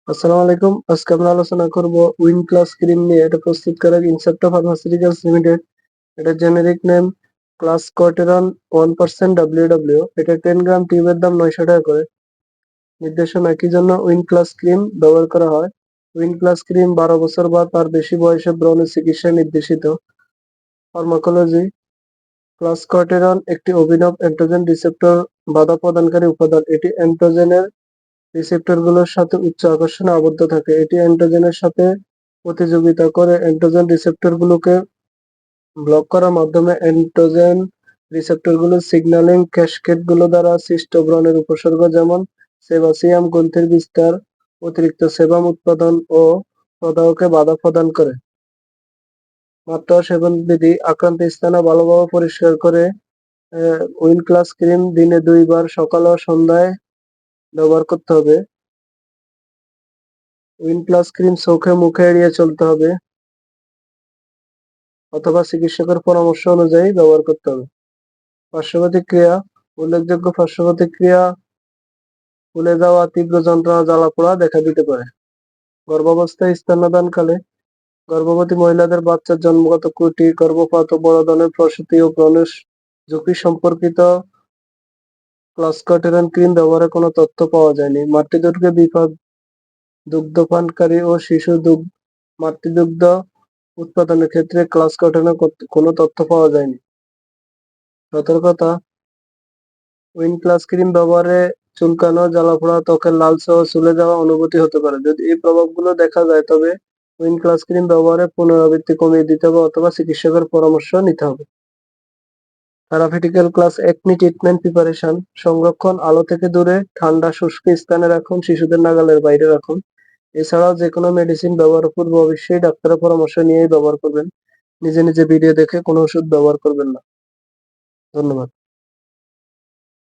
আসসালামু আলাইকুম। আজকে আমরা আলোচনা করব উইন ক্লাস ক্রিম নিয়ে। এটা প্রস্তুতকারক ইনসেপ্টা ফার্মাসিউটিক্যালস লিমিটেড। এটা জেনেরিক নেম ক্লাস কোয়ার্টেরন 1% WW। এটা 10 গ্রাম টিউবের দাম 900 টাকা করে। নির্দেশনা কি জন্য উইন ক্লাস ক্রিম ব্যবহার করা হয়? উইন ক্লাস ক্রিম 12 বছর বা তার বেশি বয়সে ব্রণ চিকিৎসায় নির্দেশিত। ফার্মাকোলজি ক্লাস কোয়ার্টেরন একটি অভিনব অ্যান্টিজেন রিসেপ্টর বাধা প্রদানকারী উপাদান। এটি অ্যান্টিজেনের রিসেপ্টরগুলোর সাথে উচ্চ আকর্ষণে আবদ্ধ থাকে। এটি অ্যান্টিজেনের সাথে প্রতিযোগিতা করে অ্যান্টিজেন রিসেপ্টরগুলোকে ব্লক করার মাধ্যমে অ্যান্টিজেন রিসেপ্টরগুলোর সিগন্যালিং ক্যাসকেডগুলো দ্বারা সৃষ্ট ব্রণের উপসর্গ যেমন সেবাসিয়াম গ্রন্থির বিস্তার, অতিরিক্ত সেবাম উৎপাদন ও প্রদাহকে বাধা প্রদান করে। মাত্রা ও সেবন বিধি আক্রান্ত স্থানে ভালোভাবে পরিষ্কার করে উইন ক্লাস ক্রিম দিনে 2 বার সকাল ও সন্ধ্যায় ব্যবহার করতে হবে। উইন প্লাস ক্রিম চোখে মুখে এড়িয়ে চলতে হবে অথবা চিকিৎসকের পরামর্শ অনুযায়ী ব্যবহার করতে হবে। পার্শ্বপ্রতিক্রিয়া উল্লেখযোগ্য পার্শ্বপ্রতিক্রিয়া ফুলে যাওয়া, তীব্র যন্ত্রণা, জ্বালাপোড়া দেখা দিতে পারে। গর্ভাবস্থায় স্তন্যদানকালে গর্ভবতী মহিলাদের বাচ্চার জন্মগত ত্রুটি, গর্ভপাত ও বড় ধরনের প্রসূতি ও ব্রণের ঝুঁকি সম্পর্কিত ক্লস্কাটেরন ক্রিম ব্যবহারের কোনো তথ্য পাওয়া যায়নি। মাতৃদুগ্ধে বিপদ দুগ্ধপানকারী ও শিশু মাতৃদুগ্ধ উৎপাদনের ক্ষেত্রে ক্লস্কাটেরনের কোনো তথ্য পাওয়া যায়নি। সতর্কতা উইন প্লাস ক্রিম ব্যবহারে চুলকানো, জ্বালাপোড়া, ত্বকের লালচে ও চুলে যাওয়া অনুভূতি হতে পারে। যদি এই প্রভাবগুলো দেখা যায় তবে উইন প্লাস ক্রিম ব্যবহারে পুনরাবৃত্তি কমিয়ে দিতে হবে অথবা চিকিৎসকের পরামর্শ নিতে হবে। থেরাপিউটিক্যাল ক্লাস একনি ট্রিটমেন্ট প্রিপারেশন সংরক্ষণ আলো থেকে দূরে, ঠান্ডা শুষ্ক স্থানে রাখুন, শিশুদের নাগালের বাইরে রাখুন। এছাড়াও যে কোনো মেডিসিন ব্যবহারের পূর্বে অবশ্যই ডাক্তারের পরামর্শ নিয়েই ব্যবহার করবেন। নিজে নিজে ভিডিও দেখে কোনো ওষুধ ব্যবহার করবেন না। ধন্যবাদ।